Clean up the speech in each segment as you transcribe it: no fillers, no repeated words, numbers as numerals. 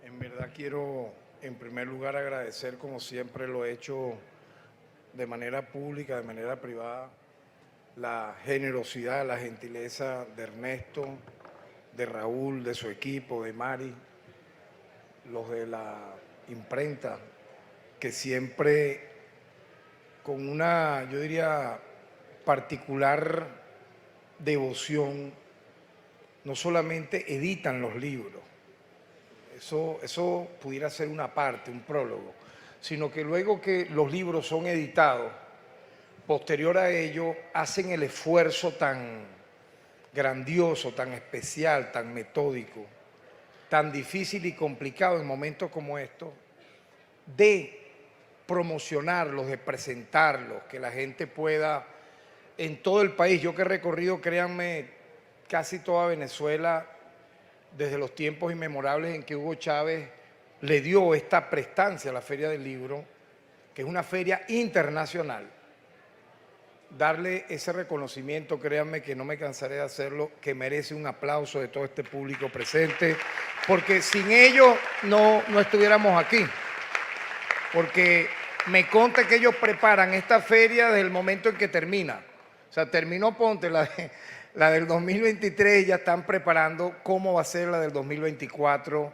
En verdad quiero, en primer lugar, agradecer, como siempre lo he hecho de manera pública, de manera privada, la generosidad, la gentileza de Ernesto, de Raúl, de su equipo, de Mari, los de la imprenta, que siempre con una, yo diría, particular devoción, no solamente editan los libros, eso pudiera ser una parte, un prólogo, sino que luego que los libros son editados, posterior a ello, hacen el esfuerzo tan grandioso, tan especial, tan metódico, tan difícil y complicado en momentos como estos, de promocionarlos, de presentarlos, que la gente pueda, en todo el país, yo que he recorrido, créanme, casi toda Venezuela, desde los tiempos inmemorables en que Hugo Chávez le dio esta prestancia a la Feria del Libro, que es una feria internacional, darle ese reconocimiento, créanme que no me cansaré de hacerlo, que merece un aplauso de todo este público presente, porque sin ellos no estuviéramos aquí, porque me consta que ellos preparan esta feria desde el momento en que termina. O sea, terminó, ponte, la del 2023, ya están preparando cómo va a ser la del 2024,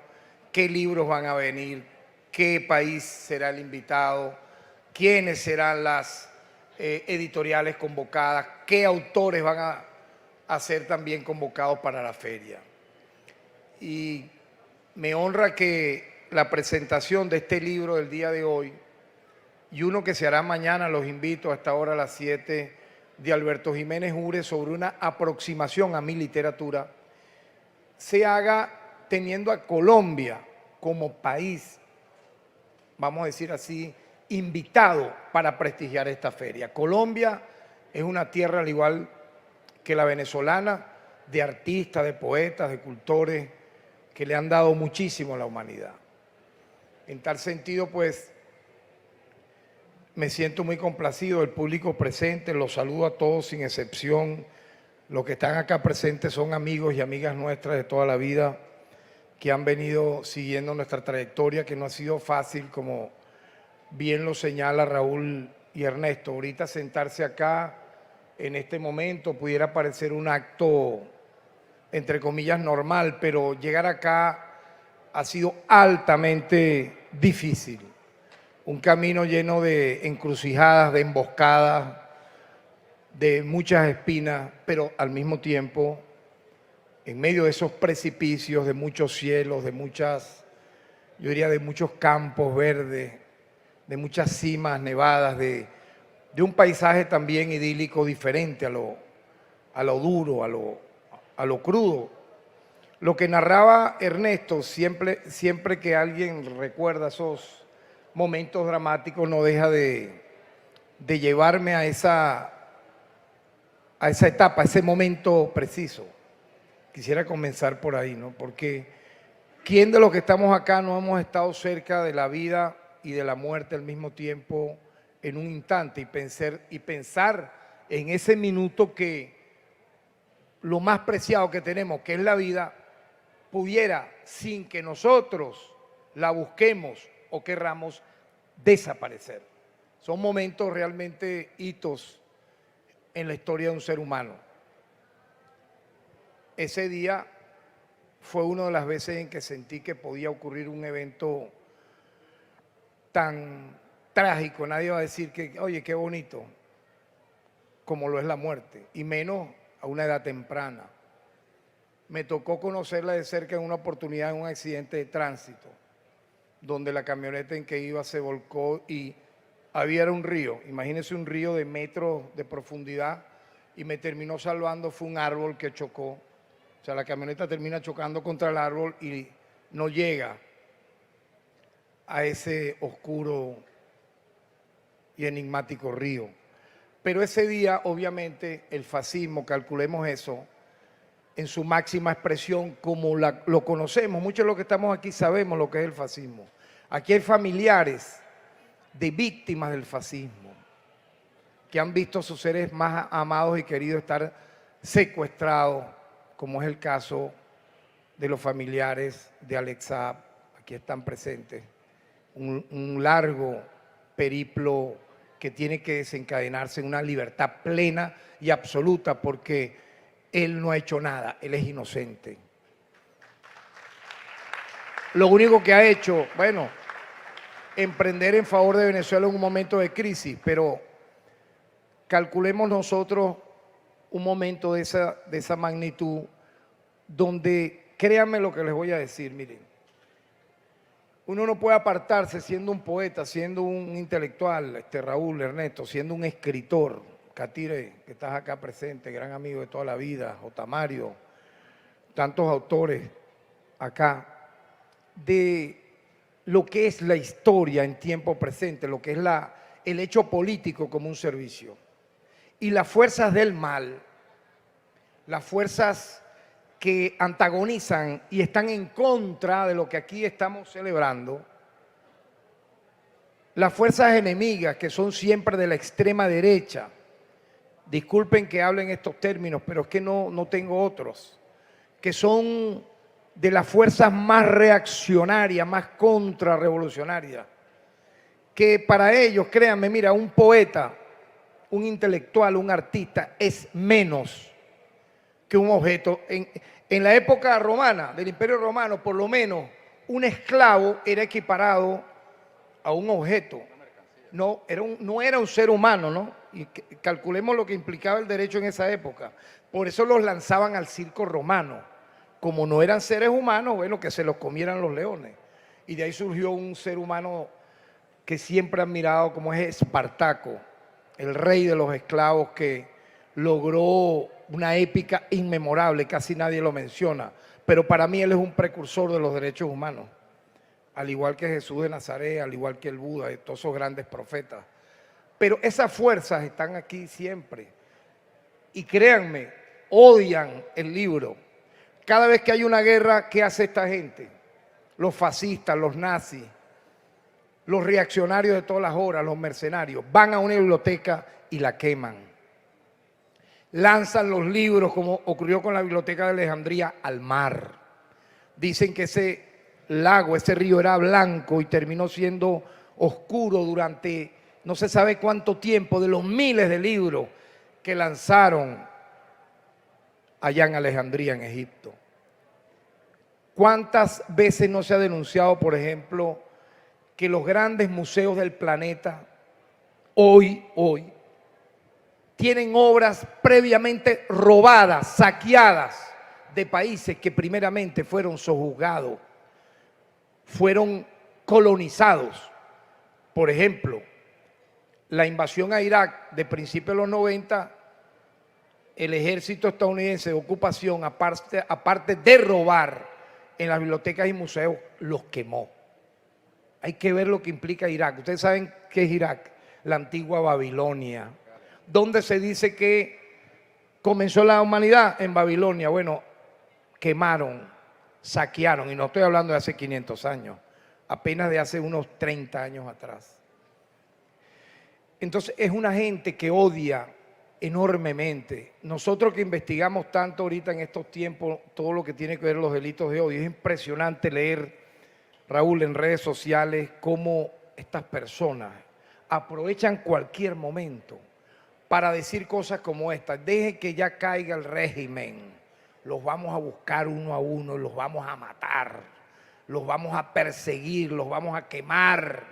qué libros van a venir, qué país será el invitado, quiénes serán las editoriales convocadas, qué autores van a ser también convocados para la feria. Y me honra que la presentación de este libro del día de hoy y uno que se hará mañana, los invito a esta hora a las 7, de Alberto Jiménez Ure, sobre una aproximación a mi literatura, se haga teniendo a Colombia como país, vamos a decir así, invitado para prestigiar esta feria. Colombia es una tierra, al igual que la venezolana, de artistas, de poetas, de cultores, que le han dado muchísimo a la humanidad. En tal sentido, pues, me siento muy complacido del público presente, los saludo a todos sin excepción. Los que están acá presentes son amigos y amigas nuestras de toda la vida que han venido siguiendo nuestra trayectoria, que no ha sido fácil, como bien lo señala Raúl y Ernesto. Ahorita sentarse acá en este momento pudiera parecer un acto, entre comillas, normal, pero llegar acá ha sido altamente difícil. Un camino lleno de encrucijadas, de emboscadas, de muchas espinas, pero al mismo tiempo, en medio de esos precipicios, de muchos cielos, de muchas, yo diría, de muchos campos verdes, de muchas cimas nevadas, de un paisaje también idílico diferente a lo duro, a lo crudo. Lo que narraba Ernesto, siempre que alguien recuerda esos momentos dramáticos, no deja de llevarme a esa etapa, a ese momento preciso. Quisiera comenzar por ahí, ¿no? Porque ¿quién de los que estamos acá no hemos estado cerca de la vida y de la muerte al mismo tiempo en un instante y pensar en ese minuto que lo más preciado que tenemos, que es la vida, pudiera, sin que nosotros la busquemos o querramos, desaparecer? Son momentos realmente hitos en la historia de un ser humano. Ese día fue una de las veces en que sentí que podía ocurrir un evento tan trágico. Nadie va a decir que, oye, qué bonito, como lo es la muerte, y menos a una edad temprana. Me tocó conocerla de cerca en una oportunidad, en un accidente de tránsito, donde la camioneta en que iba se volcó y había un río, imagínense un río de metros de profundidad, y me terminó salvando fue un árbol que chocó. O sea, la camioneta termina chocando contra el árbol y no llega a ese oscuro y enigmático río. Pero ese día, obviamente, el fascismo, calculemos eso, en su máxima expresión, como lo conocemos, muchos de los que estamos aquí sabemos lo que es el fascismo. Aquí hay familiares de víctimas del fascismo que han visto a sus seres más amados y queridos estar secuestrados, como es el caso de los familiares de Alex Saab, a aquí están presentes, un largo periplo que tiene que desencadenarse en una libertad plena y absoluta, porque él no ha hecho nada, él es inocente. Lo único que ha hecho, bueno, emprender en favor de Venezuela en un momento de crisis, pero calculemos nosotros un momento de esa magnitud donde, créanme lo que les voy a decir, miren, uno no puede apartarse siendo un poeta, siendo un intelectual, Raúl, Ernesto, siendo un escritor, Catire, que estás acá presente, gran amigo de toda la vida, J. Mario, tantos autores acá, de lo que es la historia en tiempo presente, lo que es el hecho político como un servicio. Y las fuerzas del mal, las fuerzas que antagonizan y están en contra de lo que aquí estamos celebrando, las fuerzas enemigas que son siempre de la extrema derecha, disculpen que hablen estos términos, pero es que no tengo otros, que son de las fuerzas más reaccionarias, más contrarrevolucionarias, que para ellos, créanme, mira, un poeta, un intelectual, un artista es menos que un objeto. En la época romana, del Imperio Romano, por lo menos un esclavo era equiparado a un objeto. No era un ser humano, ¿no? Y calculemos lo que implicaba el derecho en esa época. Por eso los lanzaban al circo romano. Como no eran seres humanos, bueno, que se los comieran los leones. Y de ahí surgió un ser humano que siempre han mirado, como es Espartaco, el rey de los esclavos, que logró una épica inmemorable, casi nadie lo menciona, pero para mí él es un precursor de los derechos humanos, al igual que Jesús de Nazaret, al igual que el Buda y todos esos grandes profetas. Pero esas fuerzas están aquí siempre y créanme, odian el libro. Cada vez que hay una guerra, ¿qué hace esta gente? Los fascistas, los nazis, los reaccionarios de todas las horas, los mercenarios, van a una biblioteca y la queman. Lanzan los libros, como ocurrió con la Biblioteca de Alejandría, al mar. Dicen que ese lago, ese río era blanco y terminó siendo oscuro durante no se sabe cuánto tiempo, de los miles de libros que lanzaron allá en Alejandría, en Egipto. ¿Cuántas veces no se ha denunciado, por ejemplo, que los grandes museos del planeta hoy tienen obras previamente robadas, saqueadas de países que primeramente fueron sojuzgados, fueron colonizados? Por ejemplo, la invasión a Irak de principios de los 90, el ejército estadounidense de ocupación, aparte de robar en las bibliotecas y museos, los quemó. Hay que ver lo que implica Irak. Ustedes saben qué es Irak, la antigua Babilonia. ¿Dónde se dice que comenzó la humanidad? En Babilonia. Bueno, quemaron, saquearon, y no estoy hablando de hace 500 años, apenas de hace unos 30 años atrás. Entonces es una gente que odia enormemente. Nosotros que investigamos tanto ahorita en estos tiempos todo lo que tiene que ver los delitos de odio, es impresionante leer, Raúl, en redes sociales cómo estas personas aprovechan cualquier momento para decir cosas como estas: deje que ya caiga el régimen, los vamos a buscar uno a uno, los vamos a matar, los vamos a perseguir, los vamos a quemar,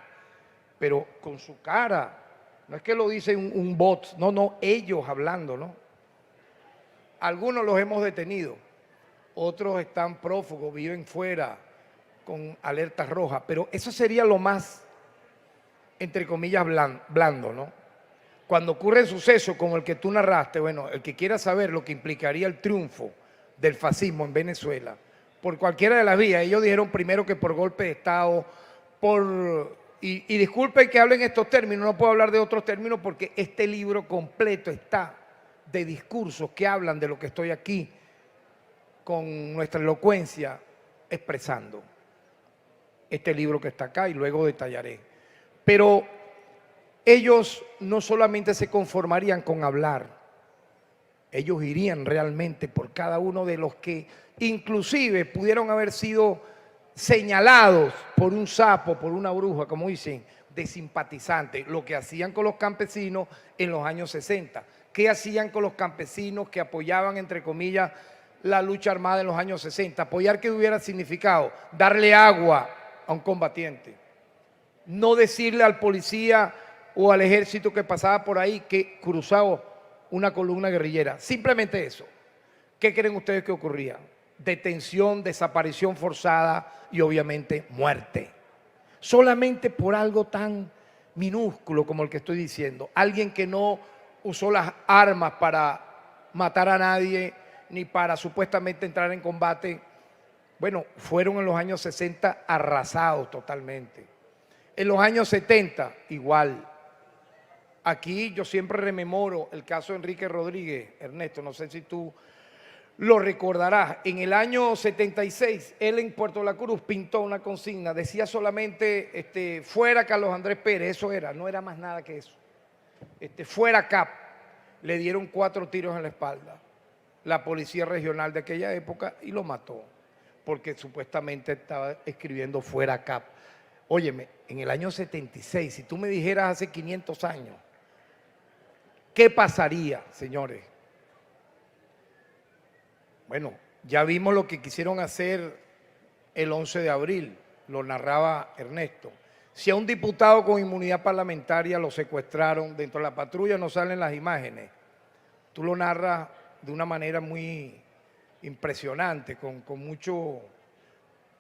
pero con su cara. No es que lo dice un bot, no, ellos hablando, ¿no? Algunos los hemos detenido, otros están prófugos, viven fuera con alertas rojas, pero eso sería lo más, entre comillas, blando, ¿no? Cuando ocurre sucesos como el que tú narraste, bueno, el que quiera saber lo que implicaría el triunfo del fascismo en Venezuela, por cualquiera de las vías, ellos dijeron primero que por golpe de Estado, y disculpen que hablen estos términos, no puedo hablar de otros términos porque este libro completo está de discursos que hablan de lo que estoy aquí con nuestra elocuencia expresando. Este libro que está acá y luego detallaré. Pero ellos no solamente se conformarían con hablar, ellos irían realmente por cada uno de los que inclusive pudieron haber sido señalados por un sapo, por una bruja, como dicen, de simpatizantes, lo que hacían con los campesinos en los años 60. ¿Qué hacían con los campesinos que apoyaban, entre comillas, la lucha armada en los años 60? Apoyar, ¿qué hubiera significado? Darle agua a un combatiente. No decirle al policía o al ejército que pasaba por ahí que cruzaba una columna guerrillera. Simplemente eso. ¿Qué creen ustedes que ocurría? Detención, desaparición forzada y obviamente muerte. Solamente por algo tan minúsculo como el que estoy diciendo. Alguien que no usó las armas para matar a nadie ni para supuestamente entrar en combate. Bueno, fueron en los años 60 arrasados totalmente. En los años 70, igual. Aquí yo siempre rememoro el caso de Enrique Rodríguez. Ernesto, no sé si tú lo recordarás. En el año 76, él en Puerto La Cruz pintó una consigna. Decía solamente, fuera Carlos Andrés Pérez, eso era, no era más nada que eso. Fuera CAP. Le dieron 4 tiros en la espalda. La policía regional de aquella época y lo mató. Porque supuestamente estaba escribiendo fuera CAP. Óyeme, en el año 76, si tú me dijeras hace 500 años, ¿qué pasaría, señores? Bueno, ya vimos lo que quisieron hacer el 11 de abril, lo narraba Ernesto. Si a un diputado con inmunidad parlamentaria lo secuestraron dentro de la patrulla, no salen las imágenes. Tú lo narras de una manera muy impresionante,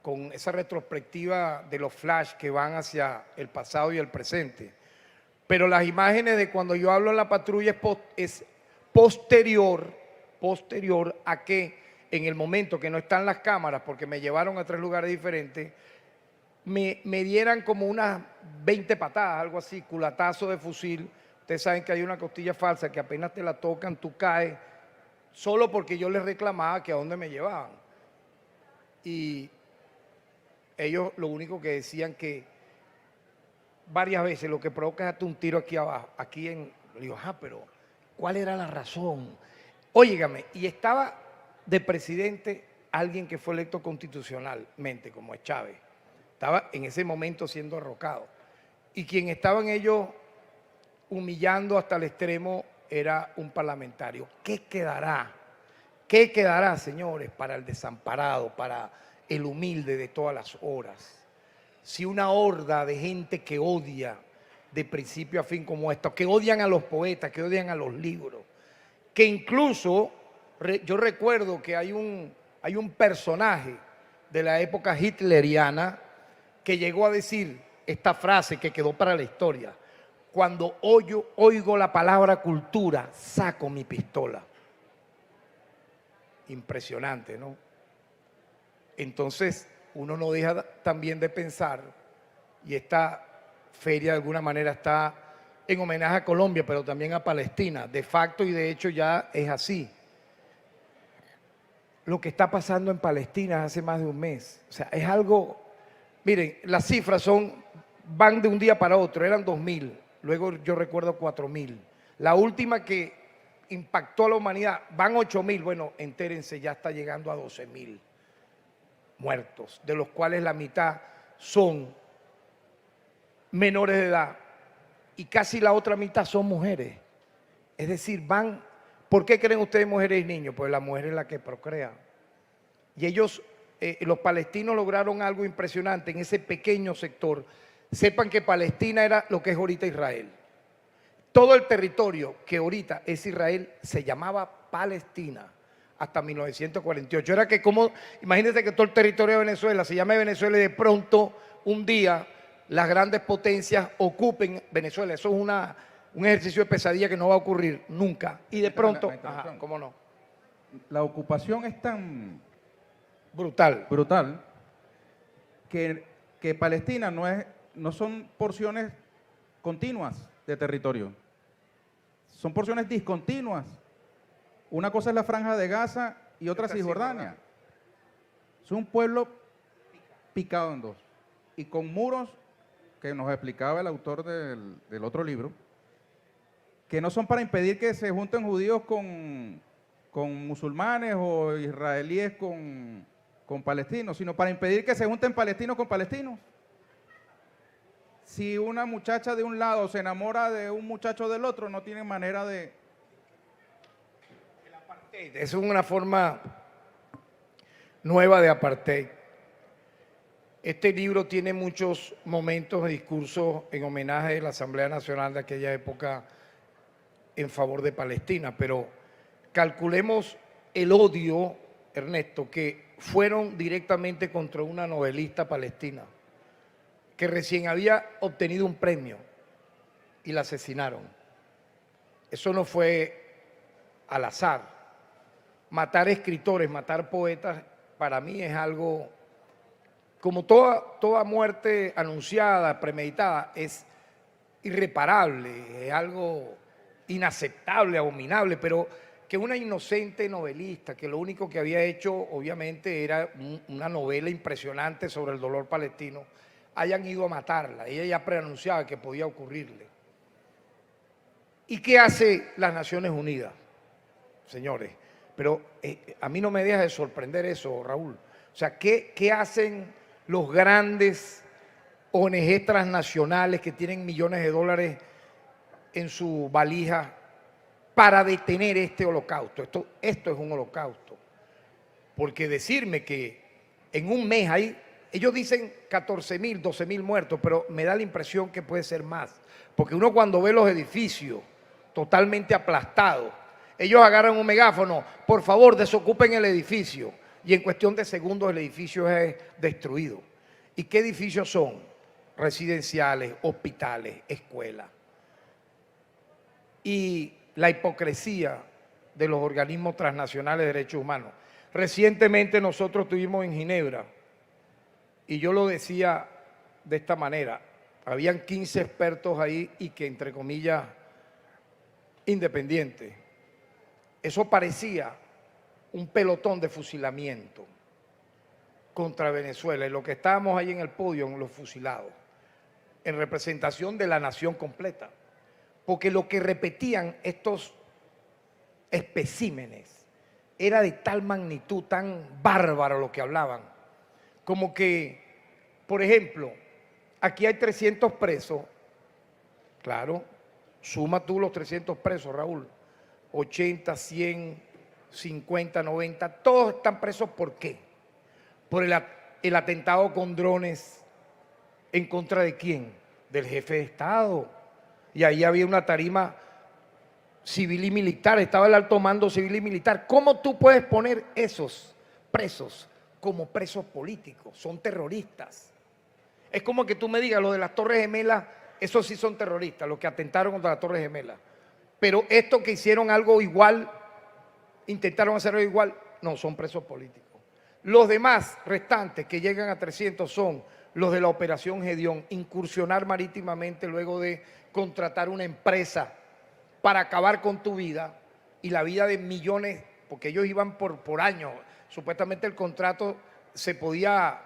con esa retrospectiva de los flash que van hacia el pasado y el presente. Pero las imágenes de cuando yo hablo en la patrulla es posterior a que en el momento que no están las cámaras, porque me llevaron a 3 lugares diferentes, me dieran como unas 20 patadas, algo así, culatazo de fusil. Ustedes saben que hay una costilla falsa que apenas te la tocan, tú caes, solo porque yo les reclamaba que a dónde me llevaban. Y ellos lo único que decían que varias veces lo que provoca es hasta un tiro aquí abajo, le digo, pero ¿cuál era la razón? Óigame, y estaba de presidente alguien que fue electo constitucionalmente, como es Chávez. Estaba en ese momento siendo arrocado. Y quien estaban ellos humillando hasta el extremo era un parlamentario. ¿Qué quedará? ¿Qué quedará, señores, para el desamparado, para el humilde de todas las horas? Si una horda de gente que odia de principio a fin como esto, que odian a los poetas, que odian a los libros, que incluso yo recuerdo que hay un personaje de la época hitleriana que llegó a decir esta frase que quedó para la historia: cuando oigo la palabra cultura, saco mi pistola. Impresionante, ¿no? Entonces, uno no deja también de pensar, y esta feria de alguna manera está en homenaje a Colombia, pero también a Palestina, de facto y de hecho ya es así. Lo que está pasando en Palestina hace más de un mes, o sea, es algo, miren, las cifras van de un día para otro, eran 2.000, luego yo recuerdo 4.000. La última que impactó a la humanidad, van 8.000, bueno, entérense, ya está llegando a 12.000 muertos, de los cuales la mitad son menores de edad y casi la otra mitad son mujeres. Es decir, ¿por qué creen ustedes mujeres y niños? Pues la mujer es la que procrea. Y ellos, los palestinos lograron algo impresionante en ese pequeño sector. Sepan que Palestina era lo que es ahorita Israel. Todo el territorio que ahorita es Israel se llamaba Palestina hasta 1948. Era que imagínense que todo el territorio de Venezuela se llama Venezuela y de pronto un día las grandes potencias ocupen Venezuela. Eso es un ejercicio de pesadilla que no va a ocurrir nunca. Y de pronto, ¿cómo no? La ocupación es tan brutal que Palestina no son porciones continuas de territorio, son porciones discontinuas. Una cosa es la Franja de Gaza y otra Cisjordania. Es un pueblo picado en dos y con muros que nos explicaba el autor del otro libro, que no son para impedir que se junten judíos con musulmanes o israelíes con con palestinos, sino para impedir que se junten palestinos con palestinos. Si una muchacha de un lado se enamora de un muchacho del otro, no tienen manera de... Es una forma nueva de apartheid. Este libro tiene muchos momentos de discursos en homenaje a la Asamblea Nacional de aquella época en favor de Palestina, pero calculemos el odio, Ernesto, que fueron directamente contra una novelista palestina que recién había obtenido un premio y la asesinaron. Eso no fue al azar. Matar escritores, matar poetas, para mí es algo, como toda muerte anunciada, premeditada, es irreparable, es algo inaceptable, abominable, pero que una inocente novelista, que lo único que había hecho obviamente era una novela impresionante sobre el dolor palestino, hayan ido a matarla. Ella ya preanunciaba que podía ocurrirle. ¿Y qué hace las Naciones Unidas, señores? Pero a mí no me deja de sorprender eso, Raúl. O sea, ¿qué hacen los grandes ONG transnacionales que tienen millones de dólares en su valija para detener este holocausto? Esto es un holocausto. Porque decirme que en un mes hay, ellos dicen 14.000, 12.000 muertos, pero me da la impresión que puede ser más. Porque uno cuando ve los edificios totalmente aplastados, ellos agarran un megáfono, por favor desocupen el edificio, y en cuestión de segundos el edificio es destruido. ¿Y qué edificios son? Residenciales, hospitales, escuelas. Y la hipocresía de los organismos transnacionales de derechos humanos. Recientemente nosotros estuvimos en Ginebra y yo lo decía de esta manera, habían 15 expertos ahí y que entre comillas independientes. Eso parecía un pelotón de fusilamiento contra Venezuela y lo que estábamos ahí en el podio, en los fusilados, en representación de la nación completa. Porque lo que repetían estos especímenes era de tal magnitud, tan bárbaro lo que hablaban, como que, por ejemplo, aquí hay 300 presos, claro, suma tú los 300 presos, Raúl, 80, 100, 50, 90, todos están presos, ¿por qué? Por el atentado con drones, ¿en contra de quién? Del jefe de Estado. Y ahí había una tarima civil y militar, estaba el alto mando civil y militar. ¿Cómo tú puedes poner esos presos como presos políticos? Son terroristas. Es como que tú me digas, lo de las Torres Gemelas, esos sí son terroristas, los que atentaron contra las Torres Gemelas. Pero estos que hicieron algo igual, intentaron hacerlo igual, no, son presos políticos. Los demás restantes que llegan a 300 son los de la Operación Gedeón, incursionar marítimamente luego de contratar una empresa para acabar con tu vida y la vida de millones, porque ellos iban por años. Supuestamente el contrato se podía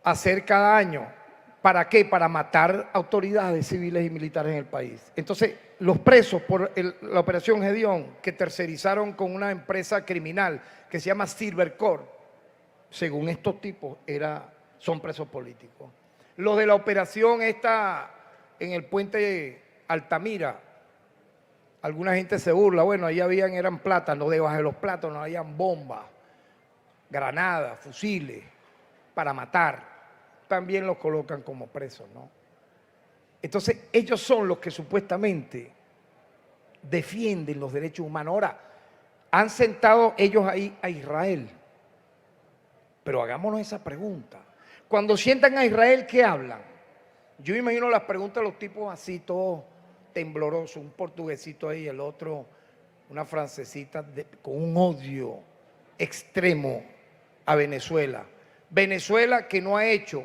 hacer cada año. ¿Para qué? Para matar autoridades civiles y militares en el país. Entonces, los presos por la Operación Gedeón, que tercerizaron con una empresa criminal que se llama Silver Corp, según estos tipos, son presos políticos. Los de la operación esta en el puente Altamira, alguna gente se burla, bueno, ahí eran plátanos, debajo de los plátanos habían bombas, granadas, fusiles, para matar. También los colocan como presos, ¿no? Entonces, ellos son los que supuestamente defienden los derechos humanos. Ahora, han sentado ellos ahí a Israel. Pero hagámonos esa pregunta. Cuando sientan a Israel, ¿qué hablan? Yo me imagino las preguntas de los tipos así, todos temblorosos, un portuguesito ahí, el otro, una francesita con un odio extremo a Venezuela. Venezuela que no ha hecho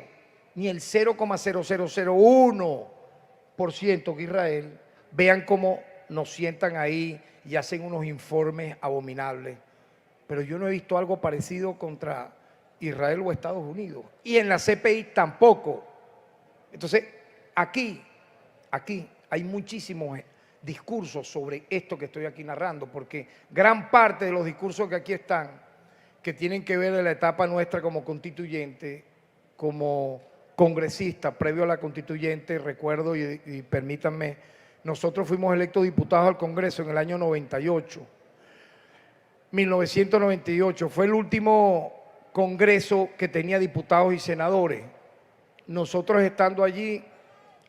ni el 0,0001% que Israel. Vean cómo nos sientan ahí y hacen unos informes abominables. Pero yo no he visto algo parecido contra Israel o Estados Unidos. Y en la CPI tampoco. Entonces, aquí hay muchísimos discursos sobre esto que estoy aquí narrando, porque gran parte de los discursos que aquí están, que tienen que ver en la etapa nuestra como constituyente, como congresista, previo a la constituyente. Recuerdo, y permítanme, nosotros fuimos electos diputados al Congreso en el año 98. 1998 fue el último Congreso que tenía diputados y senadores. Nosotros estando allí,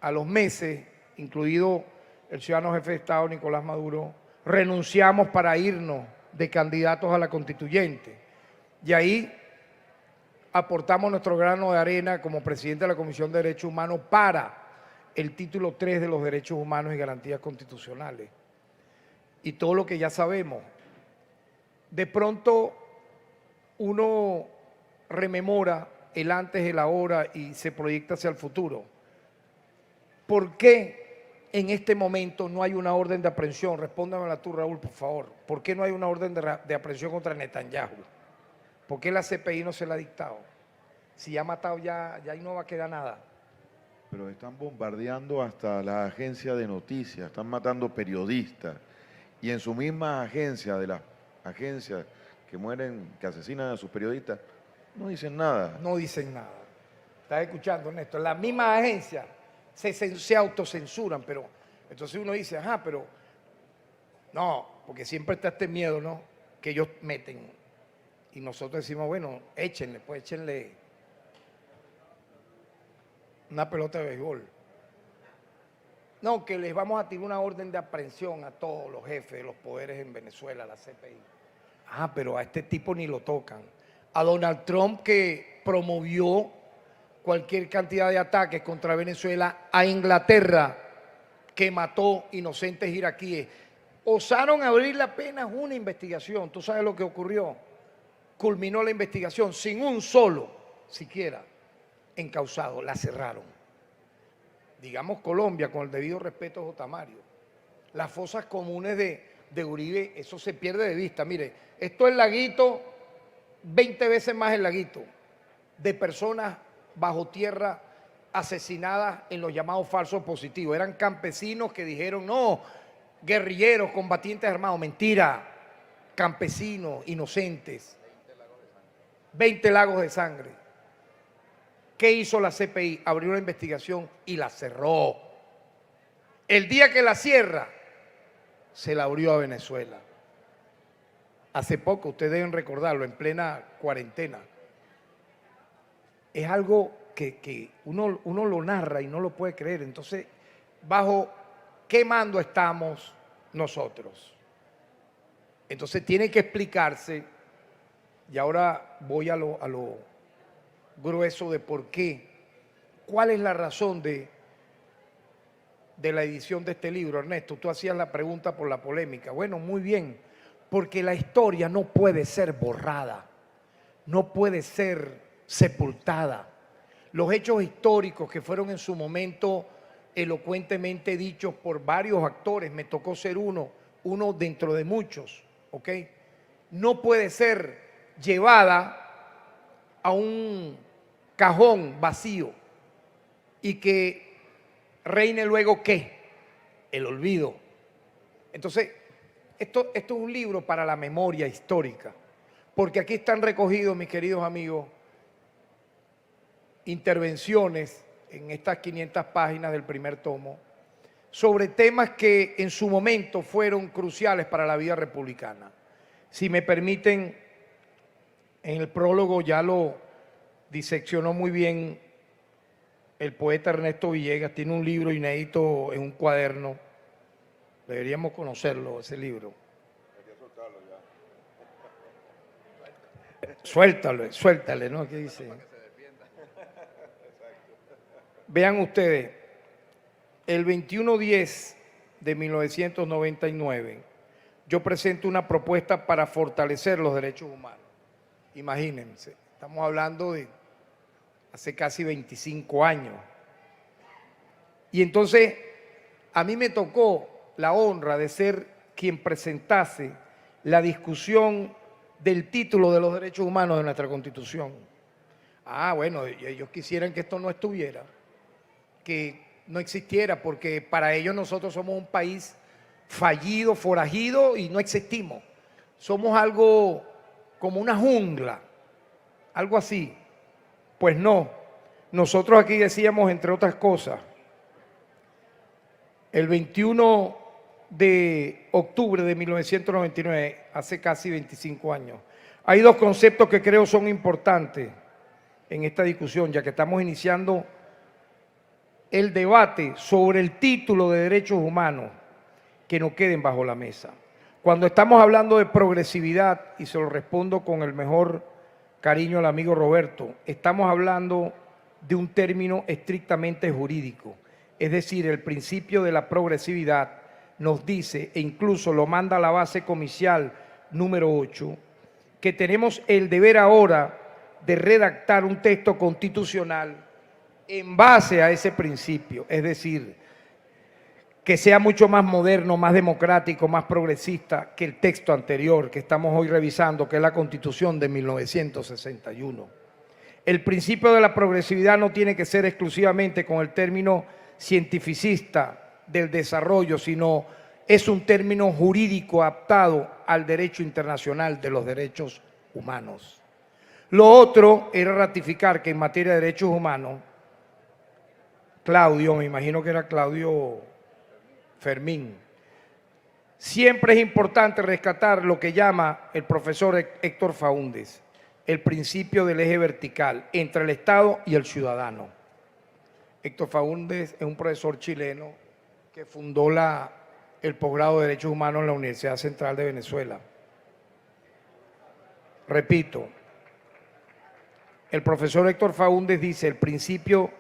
a los meses, incluido el ciudadano jefe de Estado, Nicolás Maduro, renunciamos para irnos de candidatos a la constituyente. Y ahí aportamos nuestro grano de arena como presidente de la Comisión de Derechos Humanos para el título 3 de los Derechos Humanos y Garantías Constitucionales. Y todo lo que ya sabemos. De pronto uno rememora el antes, el ahora y se proyecta hacia el futuro. ¿Por qué en este momento no hay una orden de aprehensión? Respóndamela tú, Raúl, por favor. ¿Por qué no hay una orden de aprehensión contra Netanyahu? ¿Por qué la CPI no se la ha dictado? Si ya ha matado, ya ahí no va a quedar nada. Pero están bombardeando hasta las agencias de noticias, están matando periodistas. Y en su misma agencia, de las agencias que mueren, que asesinan a sus periodistas, no dicen nada. No dicen nada. ¿Estás escuchando, Néstor? Las mismas agencias se autocensuran, pero entonces uno dice, ajá, pero no, porque siempre está este miedo, ¿no? Que ellos meten. Y nosotros decimos, bueno, échenle, pues échenle una pelota de béisbol. No, que les vamos a tirar una orden de aprehensión a todos los jefes de los poderes en Venezuela, la CPI. Ah, pero a este tipo ni lo tocan. A Donald Trump, que promovió cualquier cantidad de ataques contra Venezuela, a Inglaterra, que mató inocentes iraquíes. Osaron abrirle apenas una investigación. ¿Tú sabes lo que ocurrió? Culminó la investigación sin un solo, siquiera, encausado. La cerraron. Digamos Colombia, con el debido respeto a J. Mario. Las fosas comunes de Uribe, eso se pierde de vista. Mire, esto es Laguito, 20 veces más el Laguito, de personas bajo tierra asesinadas en los llamados falsos positivos. Eran campesinos que dijeron, no, guerrilleros, combatientes armados. Mentira, campesinos, inocentes. 20 lagos de sangre. ¿Qué hizo la CPI? Abrió una investigación y la cerró. El día que la cierra, se la abrió a Venezuela. Hace poco, ustedes deben recordarlo, en plena cuarentena. Es algo que uno lo narra y no lo puede creer. Entonces, ¿bajo qué mando estamos nosotros? Entonces, tiene que explicarse, y ahora voy a lo grueso de por qué. ¿Cuál es la razón de la edición de este libro, Ernesto? Tú hacías la pregunta por la polémica. Bueno, muy bien, porque la historia no puede ser borrada, no puede ser sepultada. Los hechos históricos que fueron en su momento elocuentemente dichos por varios actores, me tocó ser uno dentro de muchos, ¿ok? No puede ser llevada a un cajón vacío y que reine luego ¿qué? El olvido. Entonces, esto es un libro para la memoria histórica, porque aquí están recogidos, mis queridos amigos, intervenciones en estas 500 páginas del primer tomo sobre temas que en su momento fueron cruciales para la vida republicana. Si me permiten, en el prólogo ya lo diseccionó muy bien el poeta Ernesto Villegas. Tiene un libro inédito en un cuaderno. Deberíamos conocerlo, ese libro. Suéltale, ¿no? ¿Qué dice? Vean ustedes, el 21/10 de 1999, yo presento una propuesta para fortalecer los derechos humanos. Imagínense, estamos hablando de hace casi 25 años. Y entonces, a mí me tocó la honra de ser quien presentase la discusión del título de los derechos humanos de nuestra Constitución. Ah, bueno, ellos quisieran que esto no estuviera, que no existiera, porque para ellos nosotros somos un país fallido, forajido y no existimos. Somos algo como una jungla, algo así. Pues no, nosotros aquí decíamos, entre otras cosas, el 21 de octubre de 1999, hace casi 25 años, hay dos conceptos que creo son importantes en esta discusión, ya que estamos iniciando el debate sobre el título de derechos humanos, que no queden bajo la mesa. Cuando estamos hablando de progresividad, y se lo respondo con el mejor cariño al amigo Roberto, estamos hablando de un término estrictamente jurídico. Es decir, el principio de la progresividad nos dice, e incluso lo manda la base comicial número 8, que tenemos el deber ahora de redactar un texto constitucional en base a ese principio, es decir, que sea mucho más moderno, más democrático, más progresista que el texto anterior que estamos hoy revisando, que es la Constitución de 1961. El principio de la progresividad no tiene que ser exclusivamente con el término cientificista del desarrollo, sino es un término jurídico adaptado al derecho internacional de los derechos humanos. Lo otro era ratificar que en materia de derechos humanos, Claudio, me imagino que era Claudio Fermín, siempre es importante rescatar lo que llama el profesor Héctor Faúndez, el principio del eje vertical entre el Estado y el ciudadano. Héctor Faúndez es un profesor chileno que fundó el posgrado de Derechos Humanos en la Universidad Central de Venezuela. Repito, el profesor Héctor Faúndez dice el principio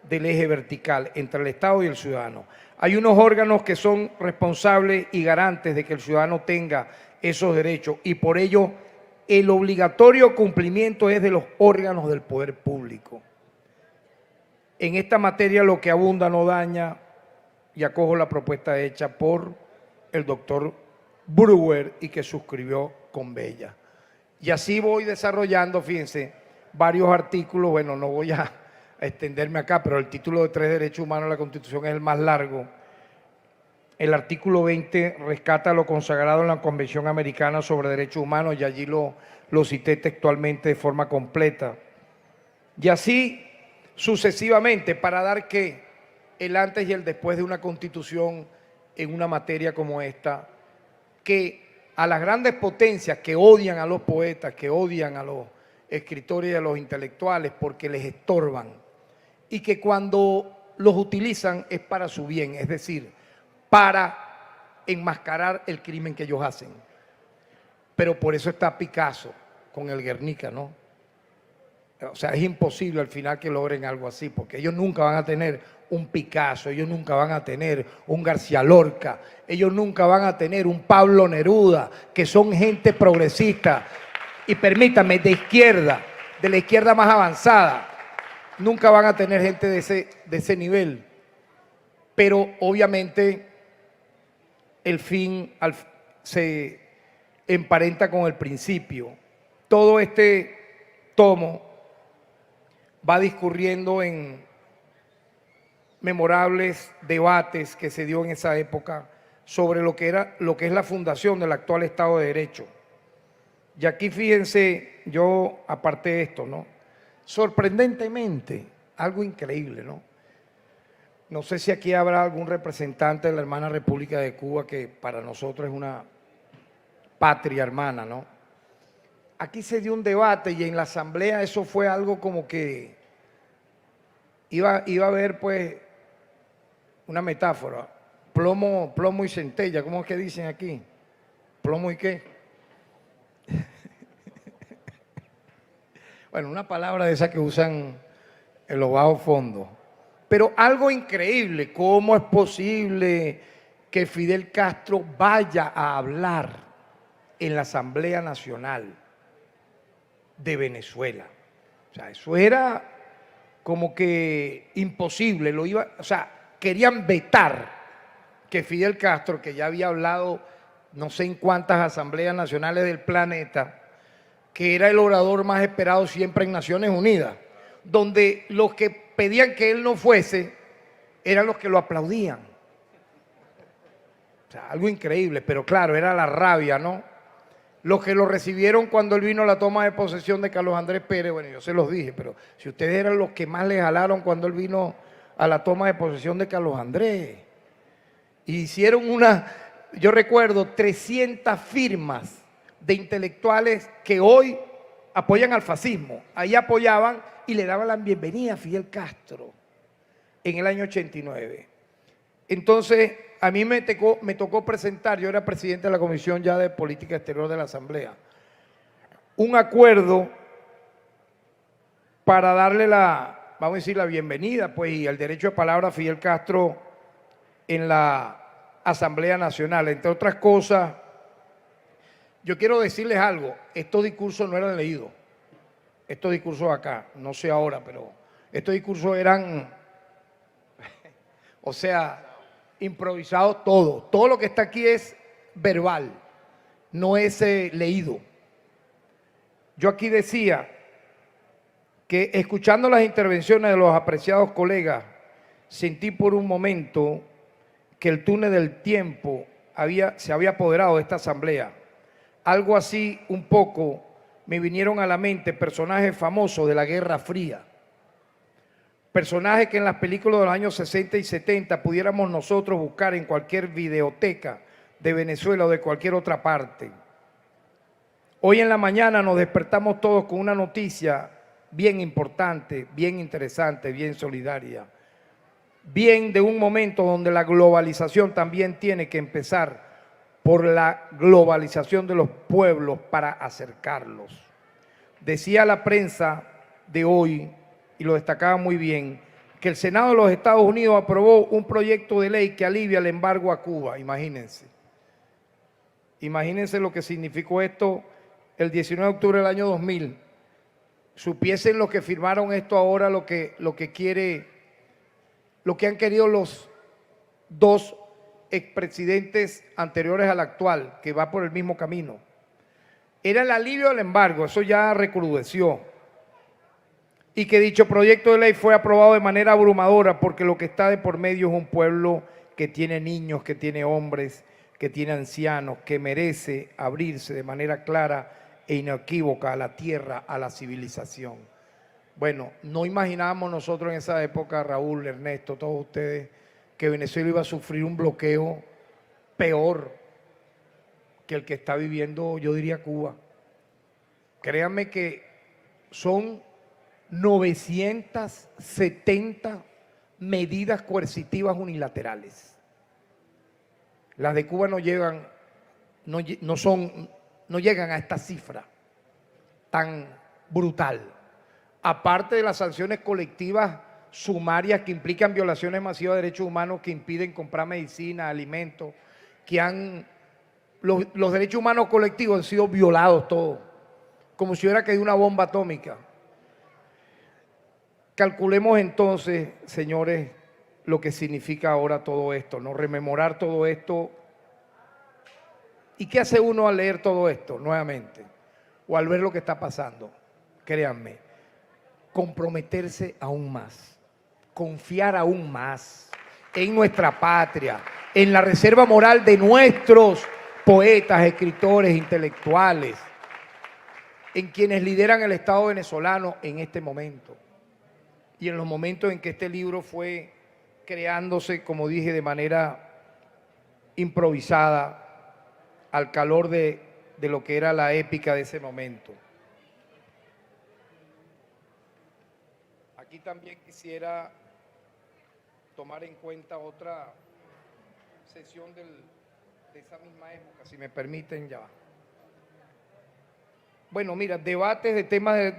del eje vertical entre el Estado y el ciudadano. Hay unos órganos que son responsables y garantes de que el ciudadano tenga esos derechos y por ello el obligatorio cumplimiento es de los órganos del poder público. En esta materia lo que abunda no daña y acojo la propuesta hecha por el doctor Brewer y que suscribió con Bella. Y así voy desarrollando, fíjense, varios artículos, bueno, no voy a extenderme acá, pero el título de 3 derechos humanos de la Constitución es el más largo. El artículo 20 rescata lo consagrado en la Convención Americana sobre Derechos Humanos y allí lo cité textualmente de forma completa. Y así sucesivamente para dar que el antes y el después de una Constitución en una materia como esta, que a las grandes potencias que odian a los poetas, que odian a los escritores y a los intelectuales porque les estorban, y que cuando los utilizan es para su bien, es decir, para enmascarar el crimen que ellos hacen. Pero por eso está Picasso con el Guernica, ¿no? O sea, es imposible al final que logren algo así, porque ellos nunca van a tener un Picasso, ellos nunca van a tener un García Lorca, ellos nunca van a tener un Pablo Neruda, que son gente progresista, y permítanme, de izquierda, de la izquierda más avanzada. Nunca van a tener gente de ese nivel, pero obviamente el fin se emparenta con el principio. Todo este tomo va discurriendo en memorables debates que se dio en esa época sobre lo que es la fundación del actual Estado de Derecho. Y aquí fíjense, yo aparté esto, ¿no? Sorprendentemente, algo increíble, ¿no? No sé si aquí habrá algún representante de la hermana República de Cuba, que para nosotros es una patria hermana, ¿no? Aquí se dio un debate y en la asamblea eso fue algo como que iba a haber pues una metáfora, plomo y centella, ¿cómo es que dicen aquí? ¿Plomo y qué? Bueno, una palabra de esa que usan en los bajos fondos. Pero algo increíble, ¿cómo es posible que Fidel Castro vaya a hablar en la Asamblea Nacional de Venezuela? O sea, eso era como que imposible, querían vetar que Fidel Castro, que ya había hablado no sé en cuántas asambleas nacionales del planeta, que era el orador más esperado siempre en Naciones Unidas, donde los que pedían que él no fuese eran los que lo aplaudían. O sea, algo increíble, pero claro, era la rabia, ¿no? los que lo recibieron cuando él vino a la toma de posesión de Carlos Andrés Pérez, bueno, yo se los dije, pero si ustedes eran los que más le jalaron cuando él vino a la toma de posesión de Carlos Andrés, y hicieron yo recuerdo 300 firmas de intelectuales que hoy apoyan al fascismo, ahí apoyaban y le daban la bienvenida a Fidel Castro en el año 89. Entonces, a mí me tocó presentar, yo era presidente de la Comisión ya de Política Exterior de la Asamblea, un acuerdo para darle vamos a decir, la bienvenida, pues, y el derecho de palabra a Fidel Castro en la Asamblea Nacional. Entre otras cosas, yo quiero decirles algo, estos discursos no eran leídos, estos discursos acá, no sé ahora, pero estos discursos eran, o sea, improvisados todo lo que está aquí es verbal, no es leído. Yo aquí decía que escuchando las intervenciones de los apreciados colegas, sentí por un momento que el túnel del tiempo se había apoderado de esta asamblea. Algo así un poco me vinieron a la mente personajes famosos de la Guerra Fría. Personajes que en las películas de los años 60 y 70 pudiéramos nosotros buscar en cualquier videoteca de Venezuela o de cualquier otra parte. Hoy en la mañana nos despertamos todos con una noticia bien importante, bien interesante, bien solidaria. Bien de un momento donde la globalización también tiene que empezar por la globalización de los pueblos para acercarlos. Decía la prensa de hoy, y lo destacaba muy bien, que el Senado de los Estados Unidos aprobó un proyecto de ley que alivia el embargo a Cuba, imagínense. Imagínense lo que significó esto el 19 de octubre del año 2000. Supiesen los que firmaron esto ahora lo que han querido los dos expresidentes anteriores al actual, que va por el mismo camino. Era el alivio del embargo, eso ya recrudeció. Y que dicho proyecto de ley fue aprobado de manera abrumadora porque lo que está de por medio es un pueblo que tiene niños, que tiene hombres, que tiene ancianos, que merece abrirse de manera clara e inequívoca a la tierra, a la civilización. Bueno, no imaginábamos nosotros en esa época, Raúl, Ernesto, todos ustedes, que Venezuela iba a sufrir un bloqueo peor que el que está viviendo, yo diría, Cuba. Créanme que son 970 medidas coercitivas unilaterales. Las de Cuba no llegan a esta cifra tan brutal. Aparte de las sanciones colectivas sumarias que implican violaciones masivas de derechos humanos, que impiden comprar medicina, alimentos, los derechos humanos colectivos han sido violados todos, como si hubiera caído una bomba atómica. Calculemos entonces, señores, lo que significa ahora todo esto, ¿no? Rememorar todo esto. ¿Y qué hace uno al leer todo esto nuevamente? O al ver lo que está pasando. Créanme, comprometerse aún más, confiar aún más en nuestra patria, en la reserva moral de nuestros poetas, escritores, intelectuales, en quienes lideran el Estado venezolano en este momento. Y en los momentos en que este libro fue creándose, como dije, de manera improvisada, al calor de lo que era la épica de ese momento. Aquí también quisiera tomar en cuenta otra sesión de esa misma época, si me permiten, ya va. Bueno, mira, debates de temas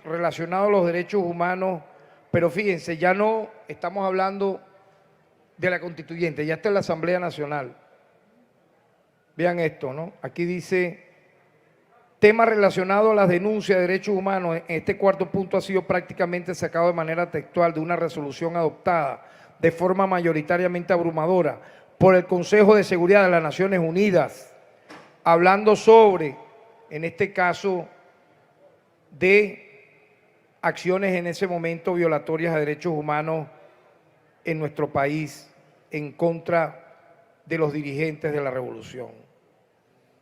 relacionados a los derechos humanos, pero fíjense, ya no estamos hablando de la constituyente, ya está en la Asamblea Nacional. Vean esto, ¿no? Aquí dice, temas relacionados a las denuncias de derechos humanos. Este cuarto punto ha sido prácticamente sacado de manera textual de una resolución adoptada de forma mayoritariamente abrumadora por el Consejo de Seguridad de las Naciones Unidas, hablando sobre, en este caso, de acciones en ese momento violatorias a derechos humanos en nuestro país en contra de los dirigentes de la revolución.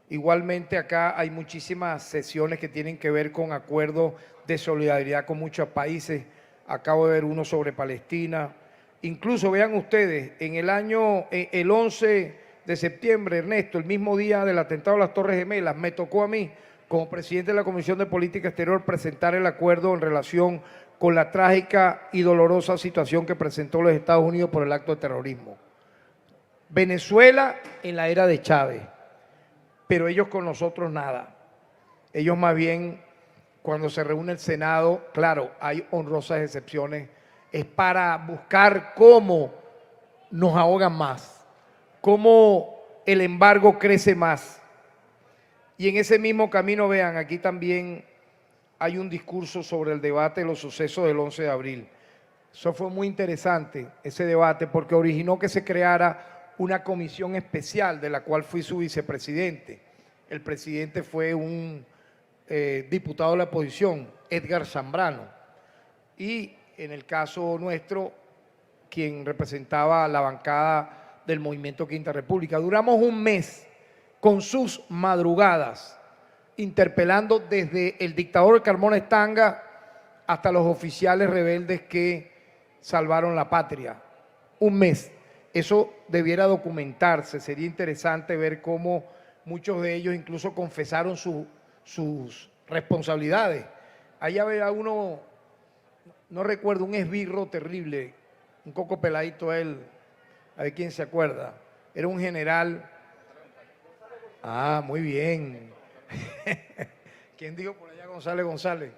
Igualmente acá hay muchísimas sesiones que tienen que ver con acuerdos de solidaridad con muchos países. Acabo de ver uno sobre Palestina. Incluso vean ustedes, en el 11 de septiembre, Ernesto, el mismo día del atentado a las Torres Gemelas, me tocó a mí, como presidente de la Comisión de Política Exterior, presentar el acuerdo en relación con la trágica y dolorosa situación que presentó los Estados Unidos por el acto de terrorismo. Venezuela en la era de Chávez, pero ellos con nosotros nada. Ellos más bien, cuando se reúne el Senado, claro, hay honrosas excepciones, es para buscar cómo nos ahogan más, cómo el embargo crece más. Y en ese mismo camino, vean, aquí también hay un discurso sobre el debate de los sucesos del 11 de abril. Eso fue muy interesante, ese debate, porque originó que se creara una comisión especial de la cual fui su vicepresidente. El presidente fue un diputado de la oposición, Edgar Zambrano. Y en el caso nuestro, quien representaba la bancada del Movimiento Quinta República. Duramos un mes con sus madrugadas, interpelando desde el dictador Carmona Estanga hasta los oficiales rebeldes que salvaron la patria. Un mes. Eso debiera documentarse. Sería interesante ver cómo muchos de ellos incluso confesaron sus responsabilidades. Allá había uno, no recuerdo, un esbirro terrible, un coco peladito él, a ver quién se acuerda. Era un general. Ah, muy bien. ¿Quién dijo por allá González González?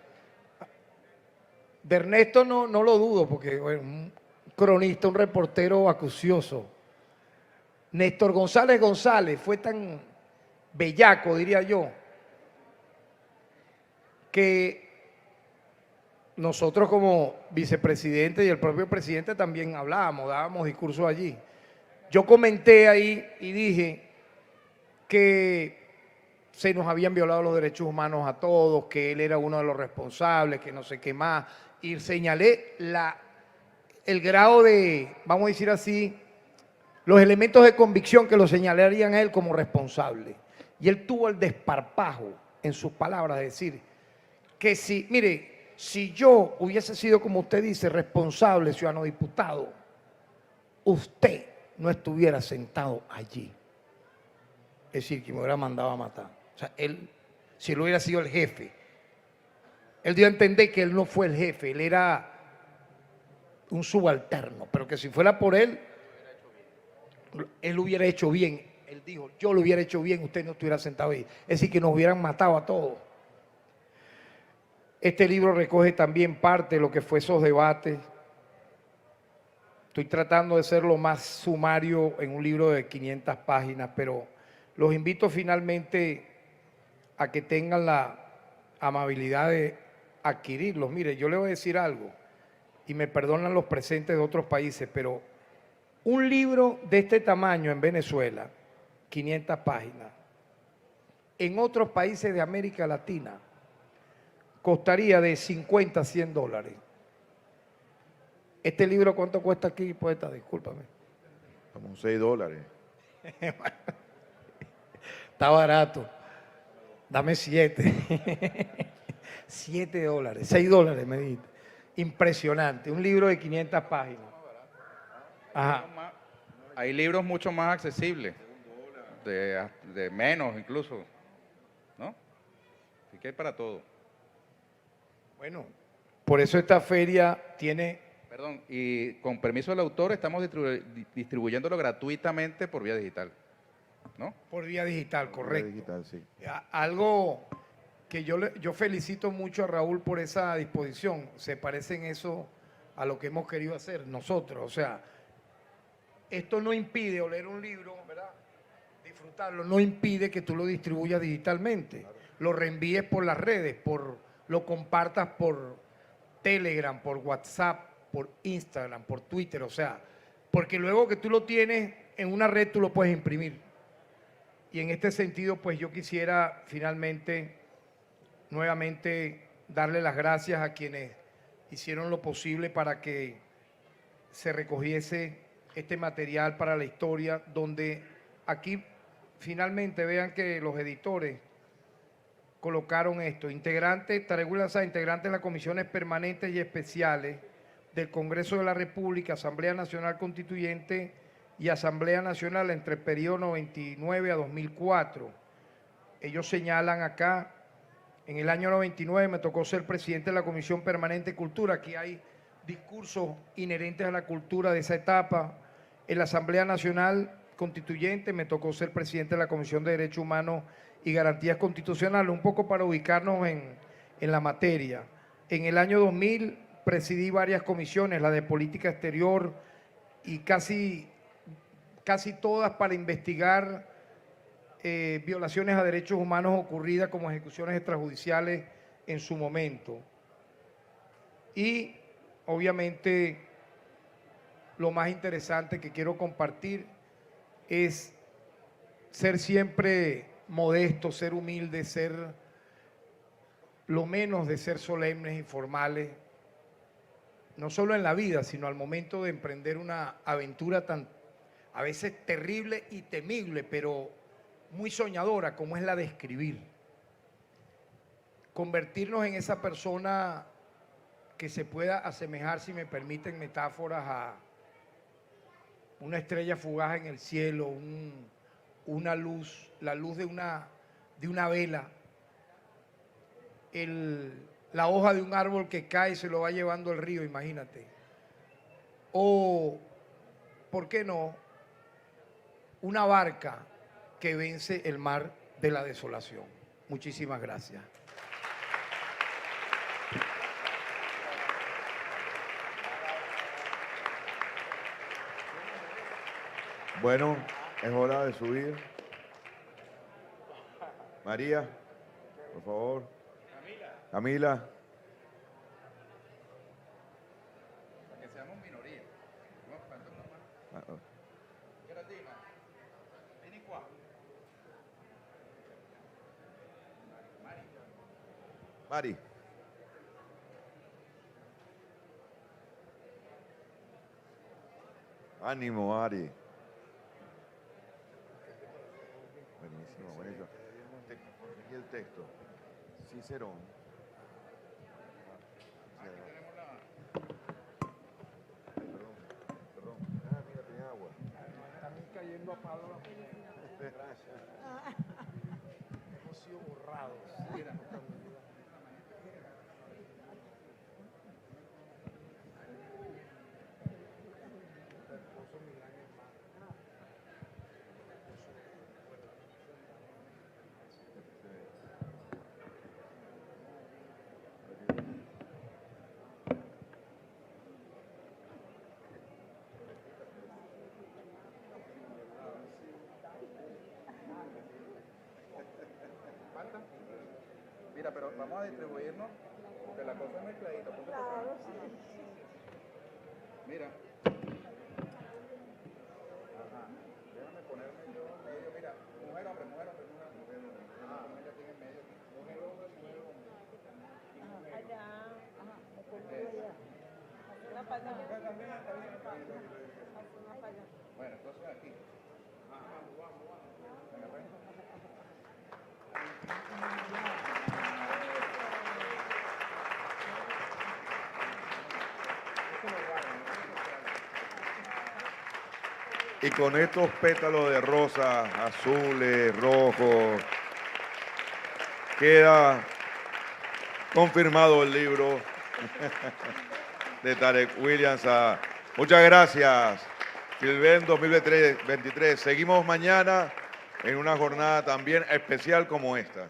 De Ernesto no lo dudo, porque bueno, un cronista, un reportero acucioso. Néstor González González fue tan bellaco, diría yo, que nosotros como vicepresidente y el propio presidente también hablábamos, dábamos discursos allí. Yo comenté ahí y dije que se nos habían violado los derechos humanos a todos, que él era uno de los responsables, que no sé qué más, y señalé el grado de, vamos a decir así, los elementos de convicción que lo señalarían a él como responsable. Y él tuvo el desparpajo en sus palabras de decir que si, mire, si yo hubiese sido, como usted dice, responsable, ciudadano diputado, usted no estuviera sentado allí. Es decir, que me hubiera mandado a matar. O sea, él, si él hubiera sido el jefe, él dio a entender que él no fue el jefe, él era un subalterno, pero que si fuera por él lo hubiera hecho bien. Él dijo, yo lo hubiera hecho bien, usted no estuviera sentado ahí. Es decir, que nos hubieran matado a todos. Este libro recoge también parte de lo que fue esos debates. Estoy tratando de ser lo más sumario en un libro de 500 páginas, pero los invito finalmente a que tengan la amabilidad de adquirirlos. Mire, yo le voy a decir algo, y me perdonan los presentes de otros países, pero un libro de este tamaño en Venezuela, 500 páginas, en otros países de América Latina, costaría de 50 a 100 dólares. ¿Este libro cuánto cuesta aquí, poeta? Discúlpame. Como $6. Está barato. Dame 7. 7 dólares, 6 dólares me dijiste. Impresionante. Un libro de 500 páginas. Ajá. Hay libros mucho más accesibles, de menos incluso, ¿no? Así que hay para todo. Bueno, por eso esta feria tiene... Perdón, y con permiso del autor estamos distribuyéndolo gratuitamente por vía digital, ¿no? Por vía digital, correcto. Digital, sí. Algo que yo felicito mucho a Raúl por esa disposición. Se parece en eso a lo que hemos querido hacer nosotros. O sea, esto no impide, o leer un libro, ¿verdad?, disfrutarlo, no impide que tú lo distribuyas digitalmente. Claro. Lo reenvíes por las redes, lo compartas por Telegram, por WhatsApp, por Instagram, por Twitter, o sea, porque luego que tú lo tienes en una red, tú lo puedes imprimir. Y en este sentido, pues yo quisiera finalmente, nuevamente, darle las gracias a quienes hicieron lo posible para que se recogiese este material para la historia, donde aquí finalmente vean que los editores colocaron esto. Tarek William Saab, integrante de las comisiones permanentes y especiales del Congreso de la República, Asamblea Nacional Constituyente y Asamblea Nacional entre el periodo 99 a 2004. Ellos señalan acá, en el año 99 me tocó ser presidente de la Comisión Permanente de Cultura. Aquí hay discursos inherentes a la cultura de esa etapa. En la Asamblea Nacional Constituyente me tocó ser presidente de la Comisión de Derechos Humanos y Garantías Constitucionales, un poco para ubicarnos en la materia. En el año 2000 presidí varias comisiones, la de Política Exterior y casi todas para investigar violaciones a derechos humanos ocurridas como ejecuciones extrajudiciales en su momento. Y obviamente lo más interesante que quiero compartir es ser siempre modesto, ser humilde, ser lo menos de ser solemnes y formales, no solo en la vida, sino al momento de emprender una aventura tan a veces terrible y temible, pero muy soñadora como es la de escribir. Convertirnos en esa persona que se pueda asemejar, si me permiten metáforas, a una estrella fugaz en el cielo, una luz, la luz de una vela, la hoja de un árbol que cae y se lo va llevando el río, imagínate. O, ¿por qué no?, una barca que vence el mar de la desolación. Muchísimas gracias. Bueno, es hora de subir. María, por favor. Camila. Para que seamos minoría. Mari. Ánimo, Mari. Buenísimo, buenísimo. Aquí el texto. Cicerón. Perdón. Ah, mira, tiene agua. Están cayendo a palo la Gracias. hemos sido borrados. Mira, Mira, pero vamos a distribuirnos, porque la cosa es mezcladita. Claro, sí. Mira. Ajá. Déjame ponerme yo en medio. Mira, mujer, hombre. Ah, ella tiene en medio. Mujer, hombre. Allá. Ajá. Me pongo allá. Una para allá. Está bien. Una para allá. Bueno, entonces aquí. Vamos. Venga, pues. Y con estos pétalos de rosa, azules, rojos, queda confirmado el libro de Tarek William Saab. Muchas gracias, Filben 2023. Seguimos mañana en una jornada también especial como esta.